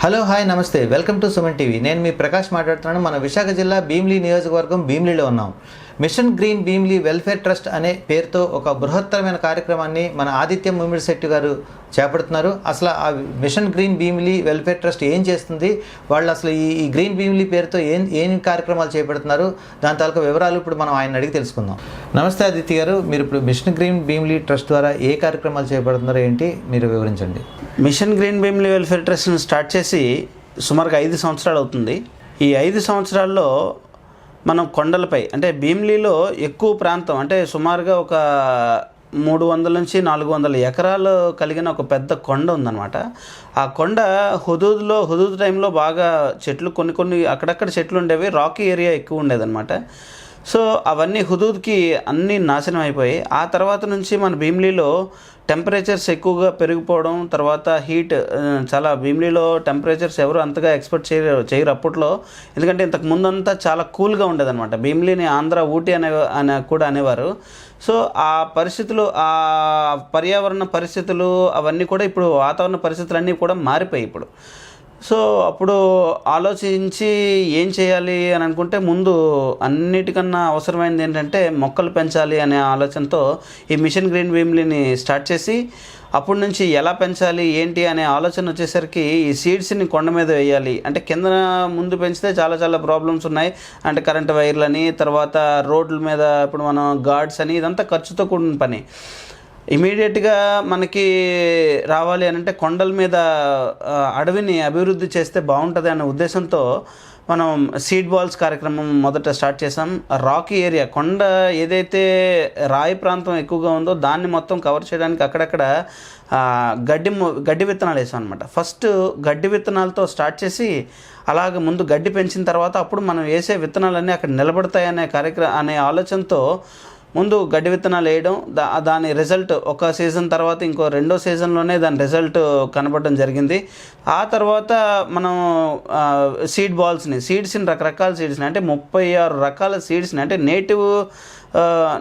Hello hi నమస్తే welcome to Suman TV. నేను మీ ప్రకాష్ మాట్లాడుతున్నాను. మన విశాఖ జిల్లా భీమిలి నియోజకవర్గం భీమిలిలో ఉన్నాం. Mission green Bheemili welfare trust అనే పేరుతో ఒక బృహత్తరమైన కార్యక్రమాన్ని మన ఆదిత్య ముమ్మిడిశెట్టి గారు చేపడుతున్నారు. అసలు ఆ mission green Bheemili welfare trust ఏం చేస్తుంది, వాళ్ళు అసలు ఈ గ్రీన్ భీమిలి పేరుతో ఏం కార్యక్రమాలు చేపడుతున్నారు, దాని తాలూకా వివరాలు ఇప్పుడు మనం ఆయన అడిగి తెలుసుకుందాం. నమస్తే ఆదిత్య గారు, మీరు ఇప్పుడు మిషన్ గ్రీన్ భీమిలి ట్రస్ట్ ద్వారా ఏ కార్యక్రమాలు చేపడుతున్నారో ఏంటి మీరు వివరించండి. మిషన్ గ్రీన్ భీమిలి వెల్ఫేర్ ట్రస్ట్ని స్టార్ట్ చేసి సుమారుగా 5 సంవత్సరాలు అవుతుంది. ఈ 5 సంవత్సరాల్లో మనం కొండలపై అంటే భీమిలిలో ఎక్కువ ప్రాంతం అంటే సుమారుగా ఒక 300 నుంచి 400 ఎకరాలు కలిగిన ఒక పెద్ద కొండ ఉందన్నమాట. ఆ కొండ హుదూద్ టైంలో బాగా చెట్లు కొన్ని అక్కడక్కడ చెట్లు ఉండేవి, రాకీ ఏరియా ఎక్కువ ఉండేదన్నమాట. సో అవన్నీ హుదూద్కి అన్నీ నాశనం అయిపోయి ఆ తర్వాత నుంచి మన భీమిలిలో టెంపరేచర్స్ ఎక్కువగా పెరిగిపోవడం, తర్వాత హీట్ చాలా భీమిలిలో టెంపరేచర్స్ ఎవరు అంతగా ఎక్స్పెక్ట్ చేయరు అప్పట్లో. ఎందుకంటే ఇంతకు ముందంతా చాలా కూల్గా ఉండేదన్నమాట. భీమిలిని ఆంధ్ర ఊటీ అనే కూడా అనేవారు. సో ఆ పరిస్థితులు, ఆ పర్యావరణ పరిస్థితులు అవన్నీ కూడా ఇప్పుడు వాతావరణ పరిస్థితులు అన్నీ కూడా మారిపోయాయి ఇప్పుడు. సో అప్పుడు ఆలోచించి ఏం చేయాలి అని అనుకుంటే ముందు అన్నిటికన్నా అవసరమైనది ఏంటంటే మొక్కలు పెంచాలి అనే ఆలోచనతో ఈ మిషన్ గ్రీన్ భీమిలిని స్టార్ట్ చేసి అప్పటి నుంచి ఎలా పెంచాలి ఏంటి అనే ఆలోచన వచ్చేసరికి ఈ సీడ్స్ని కొండ మీద వేయాలి అంటే కింద ముందు పెంచితే చాలా ప్రాబ్లమ్స్ ఉన్నాయి. అంటే కరెంటు వైర్లని, తర్వాత రోడ్ల మీద ఇప్పుడు మనం గార్డ్స్ అని, ఇదంతా ఖర్చుతో కూడిన పని. ఇమీడియట్గా మనకి రావాలి అని అంటే కొండల మీద అడవిని అభివృద్ధి చేస్తే బాగుంటుంది అనే ఉద్దేశంతో మనం సీడ్ బాల్స్ కార్యక్రమం మొదట స్టార్ట్ చేసాం. రాకీ ఏరియా, కొండ ఏదైతే రాయి ప్రాంతం ఎక్కువగా ఉందో దాన్ని మొత్తం కవర్ చేయడానికి అక్కడక్కడ గడ్డి విత్తనాలు వేసాం అనమాట. ఫస్ట్ గడ్డి విత్తనాలతో స్టార్ట్ చేసి అలాగ ముందు గడ్డి పెంచిన తర్వాత అప్పుడు మనం వేసే విత్తనాలన్నీ అక్కడ నిలబడతాయనే అనే ఆలోచనతో ముందు గడ్డి విత్తనాలు వేయడం, దాని రిజల్ట్ ఒక సీజన్ తర్వాత ఇంకో రెండో సీజన్లోనే దాని రిజల్ట్ కనబడడం జరిగింది. ఆ తర్వాత మనం సీడ్స్ని రకరకాల సీడ్స్ని అంటే 36 రకాల సీడ్స్ని అంటే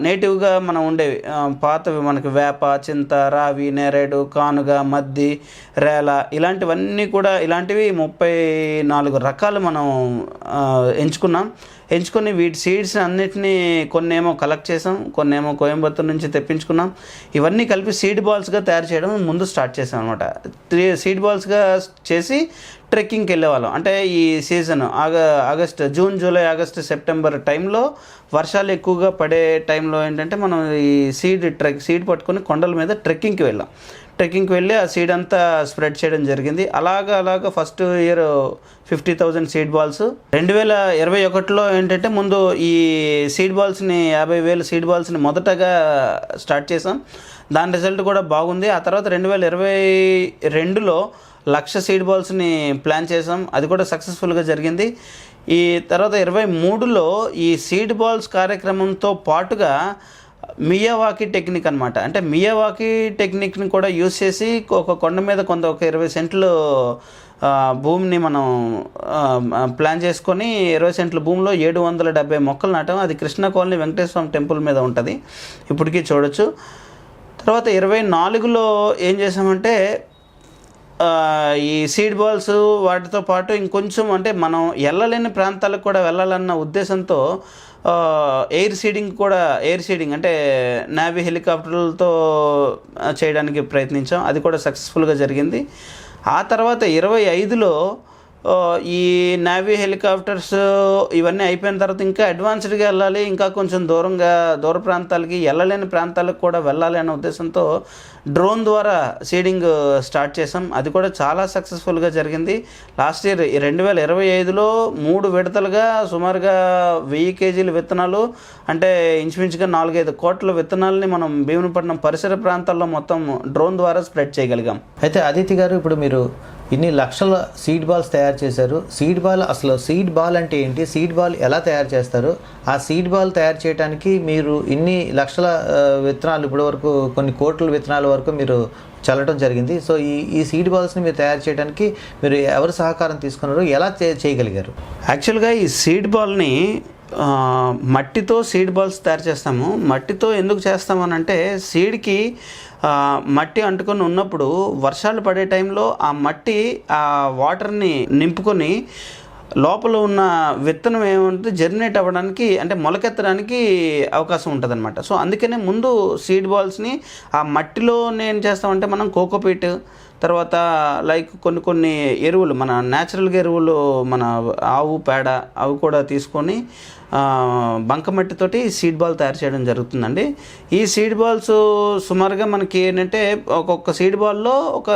నేటివ్గా మనం ఉండేవి పాతవి మనకి వేప, చింత, రావి, నేరేడు, కానుగ, మద్ది, రేల ఇలాంటివి 34 రకాలు మనం ఎంచుకుని వీటి సీడ్స్ అన్నిటినీ కొన్నేమో కలెక్ట్ చేసాం, కొన్నేమో కోయంబత్తూరు నుంచి తెప్పించుకున్నాం. ఇవన్నీ కలిపి సీడ్ బాల్స్గా తయారు చేయడం ముందు స్టార్ట్ చేసాం అనమాట. 3 సీడ్ బాల్స్గా చేసి ట్రెక్కింగ్కి వెళ్ళేవాళ్ళం. అంటే ఈ season August, June, July, August, September టైంలో వర్షాలు ఎక్కువగా పడే టైంలో ఏంటంటే మనం ఈ సీడ్ పట్టుకొని కొండల మీద ట్రెక్కింగ్కి వెళ్ళి ఆ సీడ్ అంతా స్ప్రెడ్ చేయడం జరిగింది. అలాగా ఫస్ట్ ఇయర్ 50,000 సీడ్ బాల్స్. 2021లో ఏంటంటే ముందు ఈ సీడ్ బాల్స్ని 50,000 సీడ్ బాల్స్ని మొదటగా స్టార్ట్ చేసాం. దాని రిజల్ట్ కూడా బాగుంది. ఆ తర్వాత 2022లో 1,00,000 సీడ్ బాల్స్ని ప్లాన్ చేసాం. అది కూడా సక్సెస్ఫుల్గా జరిగింది. ఈ తర్వాత 23లో ఈ సీడ్ బాల్స్ కార్యక్రమంతో పాటుగా మియావాకీ టెక్నిక్ అనమాట. అంటే మియావాకీ టెక్నిక్ని కూడా యూజ్ చేసి ఒక కొండ మీద ఒక 20 సెంట్లు భూమిని మనం ప్లాన్ చేసుకొని 20 సెంట్ల భూమిలో 770 మొక్కలు నాటాం. అది కృష్ణా కాలనీ వెంకటేశ్వర స్వామి టెంపుల్ మీద ఉంటుంది, ఇప్పటికీ చూడొచ్చు. తర్వాత 24లో ఏం చేసామంటే ఈ సీడ్ బాల్స్ వాటితో పాటు ఇంకొంచెం అంటే మనం వెళ్ళలేని ప్రాంతాలకు కూడా వెళ్ళాలన్న ఉద్దేశంతో ఎయిర్ సీడింగ్ అంటే నేవీ హెలికాప్టర్లతో చేయడానికి ప్రయత్నించాం. అది కూడా సక్సెస్ఫుల్గా జరిగింది. ఆ తర్వాత 25లో ఈ నేవీ హెలికాప్టర్స్ ఇవన్నీ అయిపోయిన తర్వాత ఇంకా అడ్వాన్స్డ్గా వెళ్ళాలి, ఇంకా కొంచెం దూర ప్రాంతాలకి, వెళ్ళలేని ప్రాంతాలకు కూడా వెళ్ళాలి అనే ఉద్దేశంతో డ్రోన్ ద్వారా సీడింగ్ స్టార్ట్ చేసాం. అది కూడా చాలా సక్సెస్ఫుల్గా జరిగింది. లాస్ట్ ఇయర్ 2025లో 3 విడతలుగా సుమారుగా 1000 కేజీల విత్తనాలు అంటే ఇంచుమించుగా 4-5 కోట్ల విత్తనాలని మనం భీమునిపట్నం పరిసర ప్రాంతాల్లో మొత్తం డ్రోన్ ద్వారా స్ప్రెడ్ చేయగలిగాం. అయితే ఆదిత్య గారు, ఇప్పుడు మీరు ఇన్ని లక్షల సీడ్ బాల్స్ తయారు చేశారు. అసలు సీడ్ బాల్ అంటే ఏంటి, సీడ్ బాల్ ఎలా తయారు చేస్తారు, ఆ సీడ్ బాల్ తయారు చేయడానికి మీరు ఇన్ని లక్షల విత్తనాలు, ఇప్పటి వరకు కొన్ని కోట్ల విత్తనాల వరకు మీరు చల్లటం జరిగింది. సో ఈ సీడ్ బాల్స్ని మీరు తయారు చేయడానికి మీరు ఎవరు సహకారం తీసుకున్నారు, ఎలా చేయగలిగారు? యాక్చువల్గా ఈ సీడ్ బాల్ని మట్టితో సీడ్ బాల్స్ తయారు చేస్తాము. మట్టితో ఎందుకు చేస్తామనంటే సీడ్కి మట్టి అంటుకొని ఉన్నప్పుడు వర్షాలు పడే టైంలో ఆ మట్టి ఆ వాటర్ని నింపుకొని లోపల ఉన్న విత్తనం ఏమంటే జర్మినేట్ అవ్వడానికి అంటే మొలకెత్తడానికి అవకాశం ఉంటుంది అనమాట. సో అందుకనే ముందు సీడ్ బాల్స్ని ఆ మట్టిలో ఏం చేస్తామంటే మనం కోకోపీట్, తర్వాత లైక్ కొన్ని ఎరువులు, మన న్యాచురల్గా ఎరువులు, మన ఆవు పేడ అవి కూడా తీసుకొని బంకమట్టితోటి సీడ్ బాల్ తయారు చేయడం జరుగుతుందండి. ఈ సీడ్ బాల్స్ సుమారుగా మనకి ఏంటంటే ఒక్కొక్క సీడ్ బాల్లో ఒక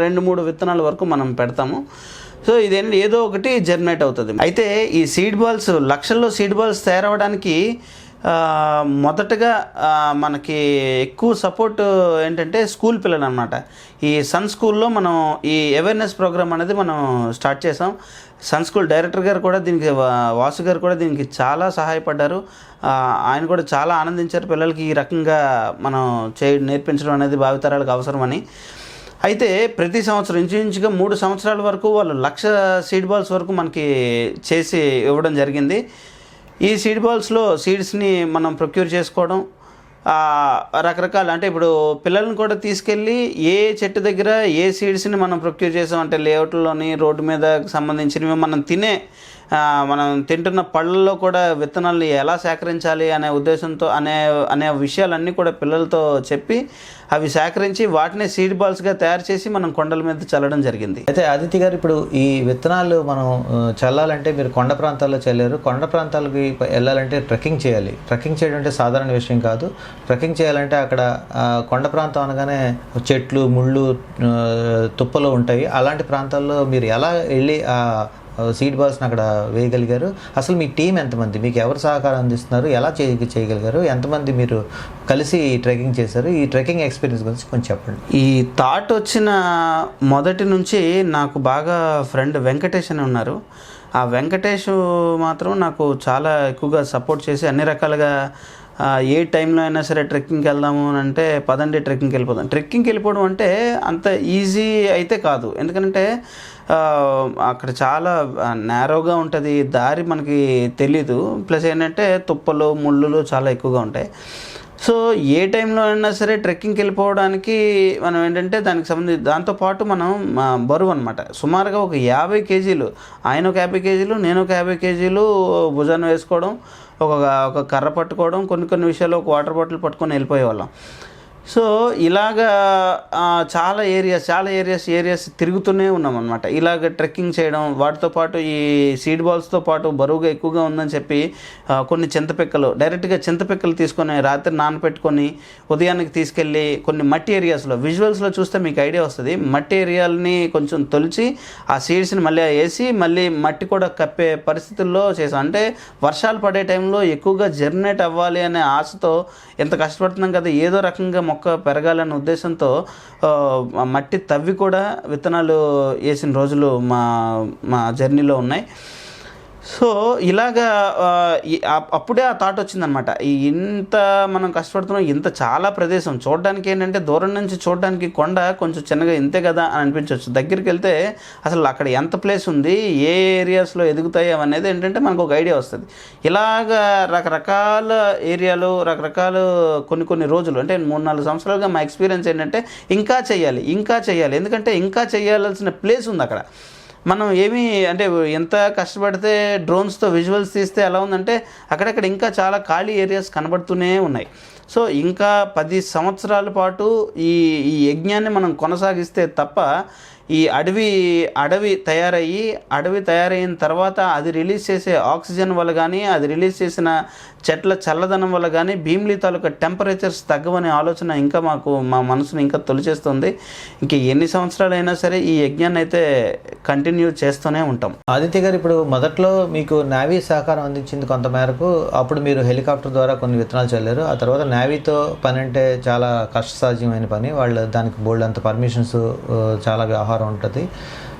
2-3 విత్తనాల వరకు మనం పెడతాము. సో ఇదేంటి ఏదో ఒకటి జర్మినేట్ అవుతుంది. అయితే ఈ సీడ్ బాల్స్ లక్షల్లో సీడ్ బాల్స్ తయారవడానికి మొదటగా మనకి ఎక్కువ సపోర్ట్ ఏంటంటే స్కూల్ పిల్లలు అనమాట. ఈ సన్ స్కూల్లో మనం ఈ అవేర్నెస్ ప్రోగ్రామ్ అనేది మనం స్టార్ట్ చేసాం. సన్ స్కూల్ డైరెక్టర్ గారు కూడా దీనికి, వాసు గారు కూడా దీనికి చాలా సహాయపడ్డారు. ఆయన కూడా చాలా ఆనందించారు పిల్లలకి ఈ రకంగా మనం నేర్పించడం అనేది భావితరాలకు అవసరమని. అయితే ప్రతి సంవత్సరం ఇంచుమించుగా 3 సంవత్సరాల వరకు వాళ్ళు 1,00,000 సీడ్ బాల్స్ వరకు మనకి చేసి ఇవ్వడం జరిగింది. ఈ సీడ్ బాల్స్లో సీడ్స్ని మనం ప్రొక్యూర్ చేసుకోవడం, రకరకాల అంటే ఇప్పుడు పిల్లల్ని కూడా తీసుకెళ్ళి ఏ చెట్టు దగ్గర ఏ సీడ్స్ని మనం ప్రొక్యూర్ చేసాం అంటే లేఅవుట్లోని రోడ్డు మీద సంబంధించినవి మనం తింటున్న పళ్ళల్లో కూడా విత్తనాలు ఎలా సేకరించాలి అనే ఉద్దేశంతో అనే విషయాలన్నీ కూడా పిల్లలతో చెప్పి అవి సేకరించి వాటిని సీడ్ బాల్స్గా తయారు చేసి మనం కొండల మీద చల్లడం జరిగింది. అయితే ఆదిత్య గారు, ఇప్పుడు ఈ విత్తనాలు మనం చల్లాలంటే మీరు కొండ ప్రాంతాల్లో చల్లారు. కొండ ప్రాంతాలకి వెళ్ళాలంటే ట్రెక్కింగ్ చేయాలి. ట్రెక్కింగ్ చేయడం అంటే సాధారణ విషయం కాదు. ట్రెక్కింగ్ చేయాలంటే అక్కడ కొండ ప్రాంతం అనగానే చెట్లు, ముళ్ళు, తుప్పలు ఉంటాయి. అలాంటి ప్రాంతాల్లో మీరు ఎలా వెళ్ళి సీడ్ బాల్స్ని అక్కడ వేయగలిగారు? అసలు మీ టీం ఎంతమంది, మీకు ఎవరు సహకారం అందిస్తున్నారు, ఎలా చేయగలిగారు, ఎంతమంది మీరు కలిసి ట్రెక్కింగ్ చేశారు? ఈ ట్రెక్కింగ్ ఎక్స్పీరియన్స్ గురించి కొంచెం చెప్పండి. ఈ థాట్ వచ్చిన మొదటి నుంచి నాకు బాగా ఫ్రెండ్ వెంకటేష్ అని ఉన్నారు. ఆ వెంకటేష్ మాత్రం నాకు చాలా ఎక్కువగా సపోర్ట్ చేసి అన్ని రకాలుగా ఏ టైంలో అయినా సరే ట్రెక్కింగ్కి వెళ్దాము అని అంటే పదండి ట్రెక్కింగ్కి వెళ్ళిపోదాం. ట్రెక్కింగ్కి వెళ్ళిపోవడం అంటే అంత ఈజీ అయితే కాదు. ఎందుకంటే అక్కడ చాలా నేరోగా ఉంటుంది, దారి మనకి తెలీదు. ప్లస్ ఏంటంటే తుప్పలు, ముళ్ళులు చాలా ఎక్కువగా ఉంటాయి. సో ఏ టైంలో అయినా సరే ట్రెక్కింగ్కి వెళ్ళిపోవడానికి మనం ఏంటంటే దానికి సంబంధించి దాంతోపాటు మనం బరువు అనమాట సుమారుగా ఒక 50 కేజీలు, ఆయన ఒక 50 కేజీలు, నేను ఒక 50 కేజీలు భుజాన్ని వేసుకోవడం, ఒక కర్ర పట్టుకోవడం, కొన్ని విషయాలు ఒక వాటర్ బాటిల్ పట్టుకొని వెళ్ళిపోయేవాళ్ళం. సో ఇలాగా చాలా ఏరియాస్ తిరుగుతూనే ఉన్నాం అనమాట. ఇలాగ ట్రెక్కింగ్ చేయడం, వాటితో పాటు ఈ సీడ్ బాల్స్తో పాటు బరువుగా ఎక్కువగా ఉందని చెప్పి కొన్ని డైరెక్ట్గా చింతపిక్కలు తీసుకొని రాత్రి నానపెట్టుకొని ఉదయానికి తీసుకెళ్ళి కొన్ని మట్టి ఏరియాస్లో, విజువల్స్లో చూస్తే మీకు ఐడియా వస్తుంది, మట్టి ఏరియాలని కొంచెం తొలిచి ఆ సీడ్స్ని మళ్ళీ వేసి మళ్ళీ మట్టి కూడా కప్పే పరిస్థితుల్లో చేసాం. అంటే వర్షాలు పడే టైంలో ఎక్కువగా జర్మినేట్ అవ్వాలి అనే ఆశతో ఎంత కష్టపడుతున్నాం కదా, ఏదో రకంగా మొక్క పెరగాలనే ఉద్దేశంతో మట్టి తవ్వి కూడా విత్తనాలు వేసిన రోజులు మా జర్నీలో ఉన్నాయి. సో ఇలాగా అప్పుడే ఆ థాట్ వచ్చిందనమాట. ఇంత మనం కష్టపడుతున్నాం, ఇంత చాలా ప్రదేశం చూడడానికి ఏంటంటే దూరం నుంచి చూడడానికి కొండ కొంచెం చిన్నగా ఇంతే కదా అని అనిపించవచ్చు. దగ్గరికి వెళ్తే అసలు అక్కడ ఎంత ప్లేస్ ఉంది, ఏ ఏరియాస్లో ఎదుగుతాయి అనేది ఏంటంటే మనకు ఒక ఐడియా వస్తుంది. ఇలాగా రకరకాల ఏరియాలు, రకరకాల కొన్ని రోజులు అంటే 3-4 సంవత్సరాలుగా మా ఎక్స్పీరియన్స్ ఏంటంటే ఇంకా చేయాలి. ఎందుకంటే ఇంకా చేయాల్సిన ప్లేస్ ఉంది అక్కడ. మనం అంటే ఎంత కష్టపడితే డ్రోన్స్తో విజువల్స్ తీస్తే ఎలా ఉందంటే అక్కడక్కడ ఇంకా చాలా ఖాళీ ఏరియాస్ కనబడుతూనే ఉన్నాయి. సో ఇంకా 10 సంవత్సరాల పాటు ఈ యజ్ఞాన్ని మనం కొనసాగిస్తే తప్ప ఈ అడవి తయారైన తర్వాత అది రిలీజ్ చేసే ఆక్సిజన్ వల్ల కానీ, అది రిలీజ్ చేసిన చెట్ల చల్లదనం వల్ల కానీ భీమిలి తాలూకా టెంపరేచర్స్ తగ్గవనే ఆలోచన ఇంకా మా మనసుని ఇంకా తొలిచేస్తుంది. ఇంక ఎన్ని సంవత్సరాలైనా సరే ఈ యజ్ఞాన్ని అయితే కంటిన్యూ చేస్తూనే ఉంటాం. ఆదిత్య గారు, ఇప్పుడు మొదట్లో మీకు నేవీ సహకారం అందించింది కొంతమేరకు. అప్పుడు మీరు హెలికాప్టర్ ద్వారా కొన్ని విత్తనాలు చల్లారు. ఆ తర్వాత నేవీతో పని అంటే చాలా కష్టసాధ్యమైన పని. వాళ్ళు దానికి బోల్డ్ అంత పర్మిషన్స్, చాలా వ్యవహారం ఉంటుంది.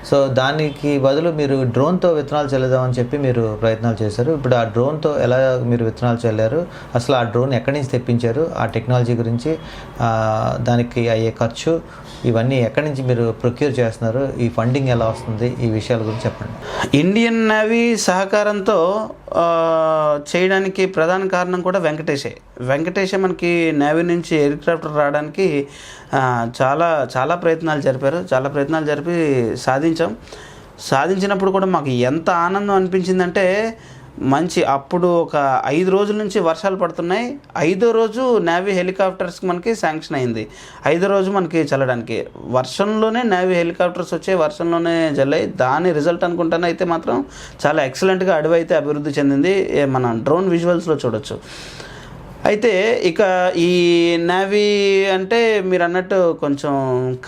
సో దానికి బదులు మీరు డ్రోన్తో విత్తనాలు చల్లుదామని చెప్పి మీరు ప్రయత్నాలు చేశారు. ఇప్పుడు ఆ డ్రోన్తో ఎలా మీరు విత్తనాలు చల్లారు, అసలు ఆ డ్రోన్ ఎక్కడి నుంచి తెప్పించారు, ఆ టెక్నాలజీ గురించి, దానికి అయ్యే ఖర్చు, ఇవన్నీ ఎక్కడి నుంచి మీరు ప్రొక్యూర్ చేస్తున్నారు, ఈ ఫండింగ్ ఎలా వస్తుంది, ఈ విషయాల గురించి చెప్పండి. ఇండియన్ నేవీ సహకారంతో చేయడానికి ప్రధాన కారణం కూడా వెంకటేషే మనకి నేవీ నుంచి ఎయిర్క్రాఫ్ట్ రావడానికి చాలా ప్రయత్నాలు జరిపి సాధించినప్పుడు కూడా మాకు ఎంత ఆనందం అనిపించిందంటే అప్పుడు ఒక 5 రోజుల నుంచి వర్షాలు పడుతున్నాయి. 5వ రోజు నేవీ హెలికాప్టర్స్కి మనకి శాంక్షన్ అయింది. 5వ రోజు మనకి చల్లడానికి వర్షంలోనే నేవీ హెలికాప్టర్స్ వచ్చాయి, వర్షంలోనే జల్లాయి. దాని రిజల్ట్ అనుకుంటాను అయితే మాత్రం చాలా ఎక్సలెంట్గా అడవి అయితే అభివృద్ధి చెందింది. మన డ్రోన్ విజువల్స్లో చూడొచ్చు. అయితే ఇక ఈ నేవీ అంటే మీరు అన్నట్టు కొంచెం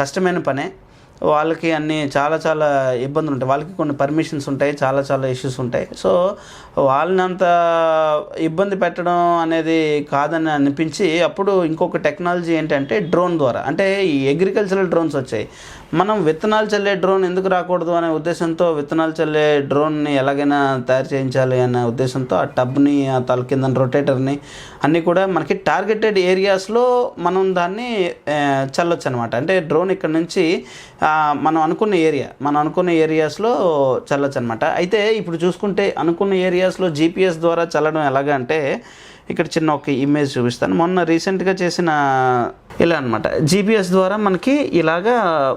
కష్టమైన పనే. వాళ్ళకి అన్నీ చాలా ఇబ్బందులు ఉంటాయి. వాళ్ళకి కొన్ని పర్మిషన్స్ ఉంటాయి, చాలా ఇష్యూస్ ఉంటాయి. సో వాళ్ళని అంత ఇబ్బంది పెట్టడం అనేది కాదని అనిపించి అప్పుడు ఇంకొక టెక్నాలజీ ఏంటంటే డ్రోన్ ద్వారా, అంటే ఈ అగ్రికల్చరల్ డ్రోన్స్ వచ్చాయి. మనం విత్తనాలు చల్లే డ్రోన్ ఎందుకు రాకూడదు అనే ఉద్దేశంతో విత్తనాలు చల్లే డ్రోన్ని ఎలాగైనా తయారు చేయించాలి అనే ఉద్దేశంతో ఆ టబ్ని, ఆ తల కింద రొటేటర్ని అన్నీ కూడా మనకి టార్గెటెడ్ ఏరియాస్లో మనం దాన్ని చల్లొచ్చు అనమాట. అంటే డ్రోన్ ఇక్కడ నుంచి మనం అనుకున్న ఏరియాస్లో చల్లొచ్చు అనమాట. అయితే ఇప్పుడు చూసుకుంటే అనుకున్న ఏరియాస్లో జీపీఎస్ ద్వారా చల్లడం ఎలాగ అంటే ఇక్కడ చిన్న ఒక ఇమేజ్ చూపిస్తాను. మొన్న రీసెంట్గా చేసిన ఇలా అనమాట. జీపీఎస్ ద్వారా మనకి ఇలాగా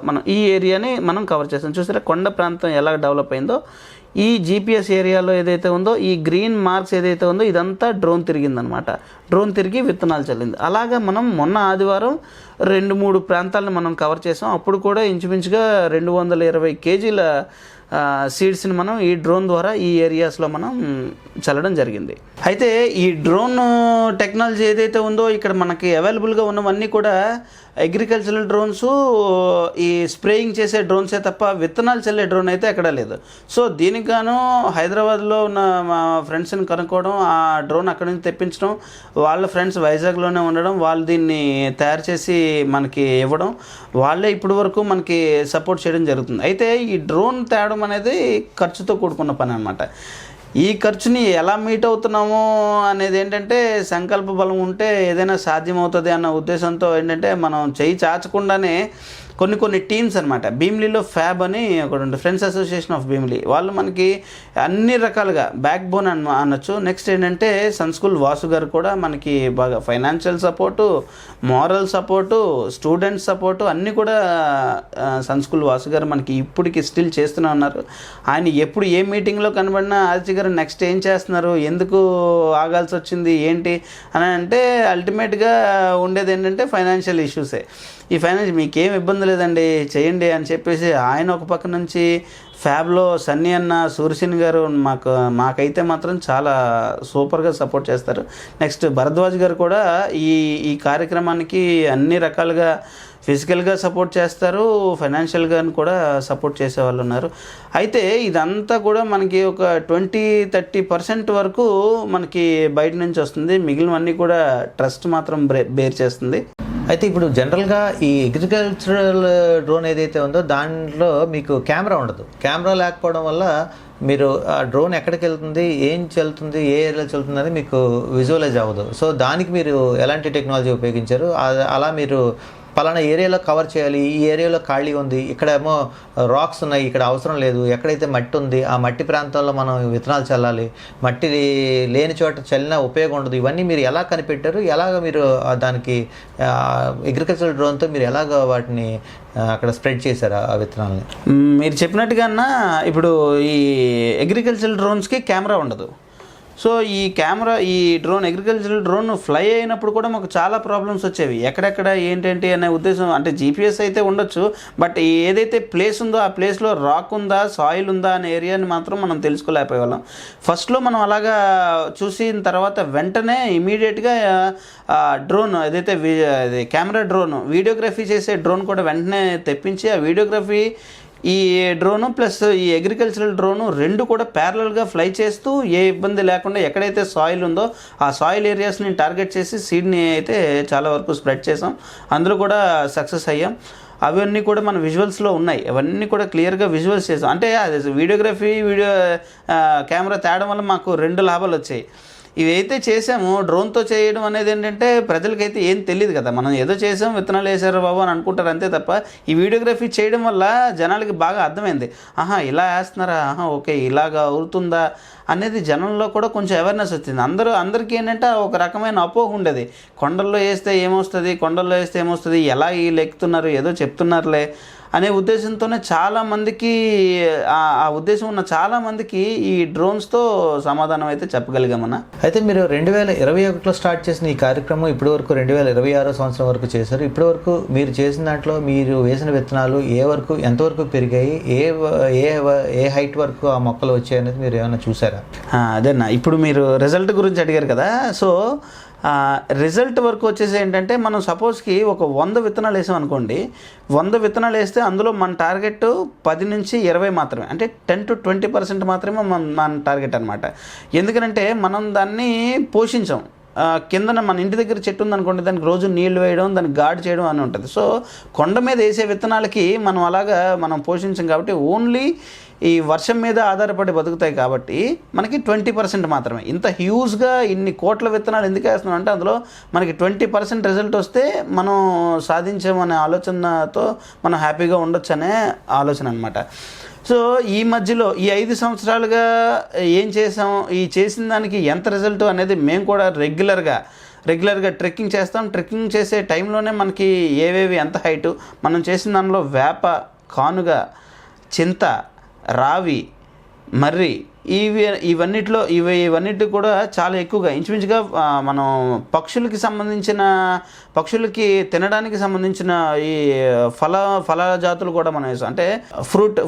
మనం ఈ ఏరియాని మనం కవర్ చేస్తాం. చూసారా కొండ ప్రాంతం ఎలా డెవలప్ అయిందో. ఈ జీపీఎస్ ఏరియాలో ఏదైతే ఉందో ఈ గ్రీన్ మార్క్స్ ఏదైతే ఉందో ఇదంతా డ్రోన్ తిరిగిందనమాట. డ్రోన్ తిరిగి విత్తనాలు చల్లింది. అలాగా మనం మొన్న ఆదివారం 2-3 ప్రాంతాలను మనం కవర్ చేసాం. అప్పుడు కూడా ఇంచుమించుగా 220 కేజీల సీడ్స్ని మనం ఈ డ్రోన్ ద్వారా ఈ ఏరియాస్లో మనం చల్లడం జరిగింది. అయితే ఈ డ్రోన్ టెక్నాలజీ ఏదైతే ఉందో ఇక్కడ మనకి అవైలబుల్గా ఉన్నవన్నీ కూడా అగ్రికల్చరల్ డ్రోన్స్, ఈ స్ప్రేయింగ్ చేసే డ్రోన్సే తప్ప విత్తనాలు చల్లే డ్రోన్ అయితే ఎక్కడా లేదు. సో దీనికి గాను హైదరాబాద్లో ఉన్న మా ఫ్రెండ్స్ని కనుక్కోవడం, ఆ డ్రోన్ అక్కడి నుంచి తెప్పించడం, వాళ్ళ ఫ్రెండ్స్ వైజాగ్లోనే ఉండడం, వాళ్ళు దీన్ని తయారు చేసి మనకి ఇవ్వడం, వాళ్ళే ఇప్పటి వరకు మనకి సపోర్ట్ చేయడం జరుగుతుంది. అయితే ఈ డ్రోన్ తేవడం అనేది ఖర్చుతో కూడుకున్న పని అన్నమాట. ఈ ఖర్చుని ఎలా మీట్ అవుతున్నామో అనేది ఏంటంటే సంకల్ప బలం ఉంటే ఏదైనా సాధ్యమవుతుంది అన్న ఉద్దేశంతో ఏంటంటే మనం చేయి చాచకుండానే కొన్ని టీమ్స్ అనమాట. భీమిలీలో ఫ్యాబ్ అని ఒకటి ఉంటుంది, ఫ్రెండ్స్ అసోసియేషన్ ఆఫ్ భీమిలీ. వాళ్ళు మనకి అన్ని రకాలుగా బ్యాక్ బోన్ అనొచ్చు. నెక్స్ట్ ఏంటంటే సన్ స్కూల్ వాసు గారు కూడా మనకి బాగా financial support, moral support, students support అన్నీ కూడా సన్ స్కూల్ వాసు గారు మనకి ఇప్పటికి స్టిల్ చేస్తూనే ఉన్నారు. ఆయన ఎప్పుడు ఏ మీటింగ్లో కనబడినా ఆదిత్య గారు నెక్స్ట్ ఏం చేస్తున్నారు, ఎందుకు ఆగాల్సి వచ్చింది ఏంటి అని అంటే అల్టిమేట్గా ఉండేది ఏంటంటే ఫైనాన్షియల్ ఇష్యూసే. ఈ ఫైనాన్స్ మీకేం ఇబ్బంది లేదండి చేయండి అని చెప్పేసి ఆయన ఒక పక్క నుంచి ఫ్యాబ్లో సన్నీ అన్న, సూర్యసేన్ గారు మాకైతే మాత్రం చాలా సూపర్గా సపోర్ట్ చేస్తారు. నెక్స్ట్ భరద్వాజ్ గారు కూడా ఈ కార్యక్రమానికి అన్ని రకాలుగా ఫిజికల్గా సపోర్ట్ చేస్తారు, ఫైనాన్షియల్గా కూడా సపోర్ట్ చేసే వాళ్ళు ఉన్నారు. అయితే ఇదంతా కూడా మనకి ఒక 20-30% వరకు మనకి బయట నుంచి వస్తుంది. మిగిలినవన్నీ కూడా ట్రస్ట్ మాత్రం బేర్ చేస్తుంది. అయితే ఇప్పుడు జనరల్గా ఈ అగ్రికల్చరల్ డ్రోన్ ఏదైతే ఉందో దాంట్లో మీకు కెమెరా ఉండదు. కెమెరా లేకపోవడం వల్ల మీరు ఆ డ్రోన్ ఎక్కడికి వెళ్తుంది, ఏం చెల్లుతుంది, ఏ ఏరియాలో చెల్లుతుంది అని మీకు విజువలైజ్ అవ్వదు. సో దానికి మీరు ఎలాంటి టెక్నాలజీ ఉపయోగించారు? అలా మీరు పలానా ఏరియాలో కవర్ చేయాలి, ఈ ఏరియాలో ఖాళీ ఉంది, ఇక్కడేమో రాక్స్ ఉన్నాయి, ఇక్కడ అవసరం లేదు, ఎక్కడైతే మట్టి ఉంది ఆ మట్టి ప్రాంతాల్లో మనం విత్తనాలు చల్లాలి, మట్టి లేని చోట చల్లినా ఉపయోగం ఉండదు, ఇవన్నీ మీరు ఎలా కనిపెట్టారు? ఎలాగ మీరు దానికి అగ్రికల్చరల్ డ్రోన్తో మీరు ఎలాగ వాటిని అక్కడ స్ప్రెడ్ చేశారు ఆ విత్తనాలని? మీరు చెప్పినట్టుగా ఇప్పుడు ఈ అగ్రికల్చరల్ డ్రోన్స్కి కెమెరా ఉండదు. సో ఈ డ్రోన్ అగ్రికల్చరల్ డ్రోన్ ఫ్లై అయినప్పుడు కూడా మాకు చాలా ప్రాబ్లమ్స్ వచ్చేవి. ఎక్కడెక్కడ ఏంటంటే అనే ఉద్దేశం, అంటే జీపీఎస్ అయితే ఉండొచ్చు, బట్ ఏదైతే ప్లేస్ ఉందో ఆ ప్లేస్లో రాక్ ఉందా, సాయిల్ ఉందా అనే ఏరియాని మాత్రం మనం తెలుసుకోలేకపోయేవాళ్ళం. ఫస్ట్లో మనం అలాగా చూసిన తర్వాత వెంటనే ఇమీడియట్గా డ్రోన్ ఏదైతే కెమెరా డ్రోన్, వీడియోగ్రఫీ చేసే డ్రోన్ కూడా వెంటనే తెప్పించి ఆ వీడియోగ్రఫీ, ఈ డ్రోను ప్లస్ ఈ అగ్రికల్చరల్ డ్రోను రెండు కూడా ప్యారలల్గా ఫ్లై చేస్తూ ఏ ఇబ్బంది లేకుండా ఎక్కడైతే సాయిల్ ఉందో ఆ సాయిల్ ఏరియాస్ని టార్గెట్ చేసి సీడ్ని అయితే చాలా వరకు స్ప్రెడ్ చేసాం. అందులో కూడా సక్సెస్ అయ్యాం. అవన్నీ కూడా మన విజువల్స్లో ఉన్నాయి. అవన్నీ కూడా క్లియర్గా విజువల్స్ చేసాం. అంటే అది వీడియోగ్రఫీ కెమెరా తేడం వల్ల మాకు 2 లాభాలు వచ్చాయి. ఇవైతే చేసాము డ్రోన్తో చేయడం అనేది ఏంటంటే ప్రజలకైతే ఏం తెలియదు కదా, మనం ఏదో చేసాం విత్తనాలు వేసారు బాబు అని అనుకుంటారు అంతే తప్ప, ఈ వీడియోగ్రఫీ చేయడం వల్ల జనాలకి బాగా అర్థమైంది. ఆహా ఇలా వేస్తున్నారా, ఆహా ఓకే ఇలాగా అవుతుందా అనేది జనంలో కూడా కొంచెం అవేర్నెస్ వచ్చింది. అందరికీ ఏంటంటే ఒక రకమైన అపోహ ఉండేది, కొండల్లో వేస్తే ఏమొస్తుంది, ఎలా వీళ్ళు ఎక్కుతున్నారు ఏదో చెప్తున్నారులే అనే ఉద్దేశంతోనే చాలామందికి ఆ ఉద్దేశం ఉన్న చాలామందికి ఈ డ్రోన్స్తో సమాధానం అయితే చెప్పగలిగామన్నా. అయితే మీరు 2021లో స్టార్ట్ చేసిన ఈ కార్యక్రమం ఇప్పటి వరకు 2026 సంవత్సరం వరకు చేశారు. ఇప్పటి వరకు మీరు చేసిన దాంట్లో మీరు వేసిన విత్తనాలు ఎంతవరకు పెరిగాయి, ఏ హైట్ వరకు ఆ మొక్కలు వచ్చాయి అనేది మీరు ఏమైనా చూసారా? అదేనా, ఇప్పుడు మీరు రిజల్ట్ గురించి అడిగారు కదా, సో రిజల్ట్ వరకు వచ్చేసి ఏంటంటే మనం సపోజ్కి ఒక 100 విత్తనాలు వేసాం అనుకోండి, 100 విత్తనాలు వేస్తే అందులో మన టార్గెట్ 10 నుంచి 20 మాత్రమే, అంటే 10 to 20% మాత్రమే మన టార్గెట్ అనమాట. ఎందుకంటే మనం దాన్ని పోషించాం. కిందన మన ఇంటి దగ్గర చెట్టు ఉందనుకోండి, దానికి రోజు నీళ్లు వేయడం, దానికి గార్డ్ చేయడం అని ఉంటుంది. సో కొండ మీద వేసే విత్తనాలకి మనం పోషించాం కాబట్టి ఓన్లీ ఈ వర్షం మీద ఆధారపడి బతుకుతాయి కాబట్టి మనకి 20% మాత్రమే. ఇంత హ్యూజ్గా ఇన్ని కోట్ల విత్తనాలు ఎందుకు వేస్తున్నాం అంటే అందులో మనకి 20% రిజల్ట్ వస్తే మనం సాధించామనే ఆలోచనతో మనం హ్యాపీగా ఉండొచ్చు అనే ఆలోచన అనమాట. సో ఈ మధ్యలో ఈ 5 సంవత్సరాలుగా ఏం చేసాం, ఈ చేసిన దానికి ఎంత రిజల్ట్ అనేది మేము కూడా రెగ్యులర్గా ట్రెక్కింగ్ చేస్తాం. ట్రెక్కింగ్ చేసే టైంలోనే మనకి ఏవేవి ఎంత హైటు, మనం చేసిన దానిలో వేప, కానుగ, చింత, రావి, మర్రి ఇవన్నిటి కూడా చాలా ఎక్కువగా ఇంచుమించుగా మనం పక్షులకి తినడానికి సంబంధించిన ఈ ఫల జాతులు కూడా మనం వేసాం, అంటే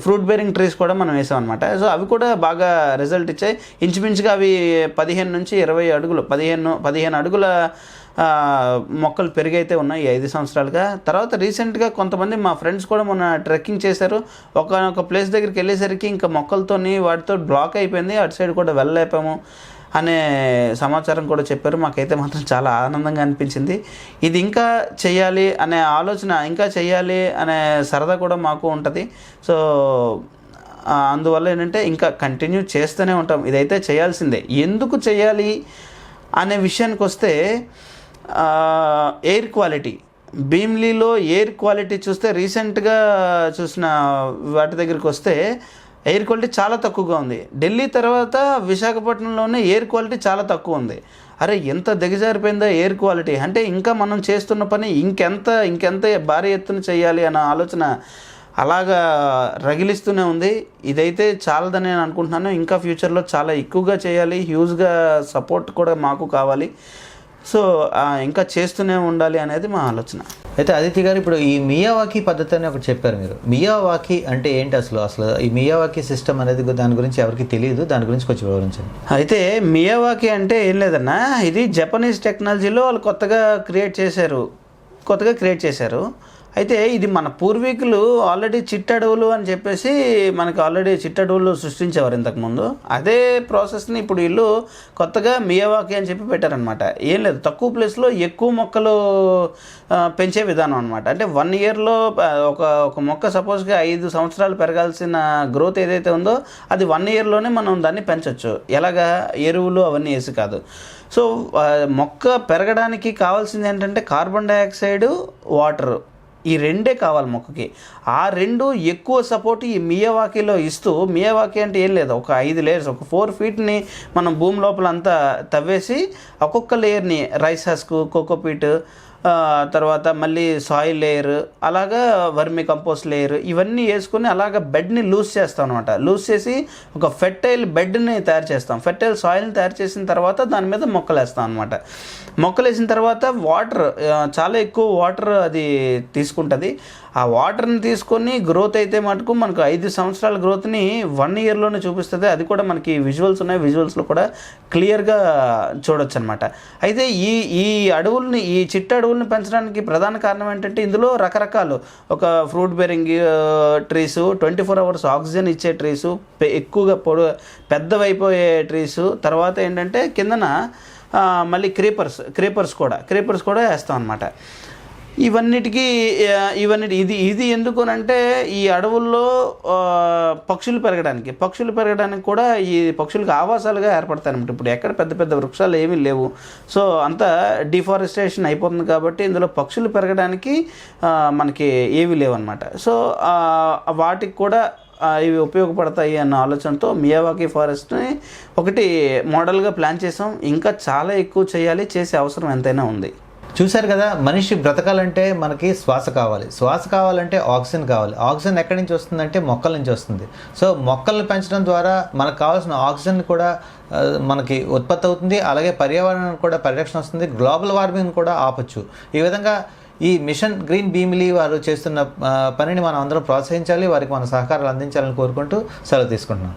ఫ్రూట్ బేరింగ్ ట్రీస్ కూడా మనం వేసాం అనమాట. సో అవి కూడా బాగా రిజల్ట్ ఇచ్చాయి. ఇంచుమించుగా అవి 15 నుంచి 20 అడుగులు 15 అడుగుల మొక్కలు పెరిగైతే ఉన్నాయి ఈ 5 సంవత్సరాలుగా. తర్వాత రీసెంట్గా కొంతమంది మా ఫ్రెండ్స్ కూడా మొన్న ట్రెక్కింగ్ చేశారు. ఒక ప్లేస్ దగ్గరికి వెళ్ళేసరికి ఇంకా మొక్కలతోని వాటితో బ్లాక్ అయిపోయింది, అటు సైడ్ కూడా వెళ్ళలేపాము అనే సమాచారం కూడా చెప్పారు. మాకైతే మాత్రం చాలా ఆనందంగా అనిపించింది. ఇది ఇంకా చేయాలి అనే ఆలోచన, ఇంకా చేయాలి అనే సరదా కూడా మాకు ఉంటుంది. సో అందువల్ల ఏంటంటే ఇంకా కంటిన్యూ చేస్తూనే ఉంటాం. ఇదైతే చేయాల్సిందే. ఎందుకు చేయాలి అనే విషయానికి వస్తే ఎయిర్ క్వాలిటీ, భీమ్లీలో ఎయిర్ క్వాలిటీ చూస్తే రీసెంట్గా చూసిన వాటి దగ్గరికి వస్తే ఎయిర్ క్వాలిటీ చాలా తక్కువగా ఉంది. ఢిల్లీ తర్వాత విశాఖపట్నంలోనే ఎయిర్ క్వాలిటీ చాలా తక్కువ ఉంది. అరే ఎంత దిగజారిపోయిందా ఎయిర్ క్వాలిటీ అంటే, ఇంకా మనం చేస్తున్న పని ఇంకెంత భారీ ఎత్తున చేయాలి అన్న ఆలోచన అలాగా రగిలిస్తూనే ఉంది. ఇదైతే చాలదని నేను అనుకుంటున్నాను. ఇంకా ఫ్యూచర్లో చాలా ఎక్కువగా చేయాలి, హ్యూజ్గా సపోర్ట్ కూడా మాకు కావాలి. సో ఇంకా చేస్తూనే ఉండాలి అనేది మా ఆలోచన. అయితే అదితి గారు, ఇప్పుడు ఈ మియావాకీ పద్ధతి అని ఒకటి చెప్పారు మీరు. మియావాకీ అంటే ఏంటి అసలు ఈ మియావాకీ సిస్టమ్ అనేది దాని గురించి ఎవరికి తెలియదు, దాని గురించి కొంచెం వివరించండి. అయితే మియావాకీ అంటే ఏం లేదన్నా, ఇది జపనీస్ టెక్నాలజీలో వాళ్ళు కొత్తగా క్రియేట్ చేశారు. అయితే ఇది మన పూర్వీకులు ఆల్రెడీ చిట్టడవులు అని చెప్పేసి మనకు ఆల్రెడీ చిట్టడవులు సృష్టించేవారు ఇంతకుముందు. అదే ప్రాసెస్ని ఇప్పుడు వీళ్ళు కొత్తగా మియావాకీ అని చెప్పి పెట్టారనమాట. ఏం లేదు, తక్కువ ప్లేస్లో ఎక్కువ మొక్కలు పెంచే విధానం అనమాట. అంటే 1 ఇయర్లో ఒక మొక్క సపోజ్గా 5 సంవత్సరాలు పెరగాల్సిన గ్రోత్ ఏదైతే ఉందో అది 1 ఇయర్లోనే మనం దాన్ని పెంచవచ్చు. ఎలాగా, ఎరువులు అవన్నీ వేసి కాదు. సో మొక్క పెరగడానికి కావాల్సింది ఏంటంటే కార్బన్ డైఆక్సైడ్, వాటర్, ఈ రెండే కావాలి మొక్కకి. ఆ రెండు ఎక్కువ సపోర్ట్ ఈ మియావాకీలో ఇస్తూ, మియావాకీ అంటే ఏం లేదు, ఒక 5 లేయర్స్, ఒక 4 ఫీట్ని మనం భూమి లోపల అంతా తవ్వేసి ఒక్కొక్క లేయర్ని రైస్ హస్క్, కోకోపీట్, తర్వాత మళ్ళీ సాయిల్ లేయర్, అలాగా వర్మి కంపోస్ట్ లేయర్, ఇవన్నీ వేసుకొని అలాగ బెడ్ని లూజ్ చేస్తాం అనమాట. లూజ్ చేసి ఒక ఫెర్టైల్ బెడ్ని తయారు చేస్తాం. ఫెర్టైల్ సాయిల్ని తయారు చేసిన తర్వాత దాని మీద మొక్కలు వేస్తాం అనమాట. మొక్కలు వేసిన తర్వాత వాటర్, చాలా ఎక్కువ వాటర్ అది తీసుకుంటుంది. ఆ వాటర్ని తీసుకొని గ్రోత్ అయితే మటుకు మనకు 5 సంవత్సరాల గ్రోత్ని 1 ఇయర్లోనే చూపిస్తుంది. అది కూడా మనకి విజువల్స్ ఉన్నాయి, విజువల్స్లో కూడా క్లియర్గా చూడొచ్చు అనమాట. అయితే ఈ చిట్ట అడవుల్ని పెంచడానికి ప్రధాన కారణం ఏంటంటే ఇందులో రకరకాలు, ఒక fruit bearing trees, 24 hours oxygen ఇచ్చే ట్రీసు, ఎక్కువగా పెద్దవైపోయే ట్రీసు, తర్వాత ఏంటంటే కిందన మళ్ళీ క్రీపర్స్ కూడా వేస్తాం అనమాట. ఇది ఎందుకునంటే ఈ అడవుల్లో పక్షులు పెరగడానికి కూడా ఈ పక్షులకు ఆవాసాలుగా ఏర్పడతాయి అనమాట. ఇప్పుడు ఎక్కడ పెద్ద పెద్ద వృక్షాలు ఏమీ లేవు, సో అంతా డిఫారెస్టేషన్ అయిపోతుంది కాబట్టి ఇందులో పక్షులు పెరగడానికి మనకి ఏమీ లేవు అనమాట. సో వాటికి కూడా ఇవి ఉపయోగపడతాయి అన్న ఆలోచనతో మియావాకీ ఫారెస్ట్ని ఒకటి మోడల్గా ప్లాన్ చేసాం. ఇంకా చాలా ఎక్కువ చేసే అవసరం ఎంతైనా ఉంది. చూశారు కదా, మనిషి బ్రతకాలంటే మనకి శ్వాస కావాలంటే ఆక్సిజన్ కావాలి. ఆక్సిజన్ ఎక్కడి నుంచి వస్తుందంటే మొక్కల నుంచి వస్తుంది. సో మొక్కలను పెంచడం ద్వారా మనకు కావాల్సిన ఆక్సిజన్ కూడా మనకి ఉత్పత్తి అవుతుంది, అలాగే పర్యావరణం కూడా పరిరక్షణ వస్తుంది, గ్లోబల్ వార్మింగ్ కూడా ఆపచ్చు. ఈ విధంగా ఈ మిషన్ గ్రీన్ భీమిలి వారు చేస్తున్న పనిని మనం అందరం ప్రోత్సహించాలి, వారికి మన సహకారాలు అందించాలని కోరుకుంటూ సెలవు తీసుకుంటున్నాం.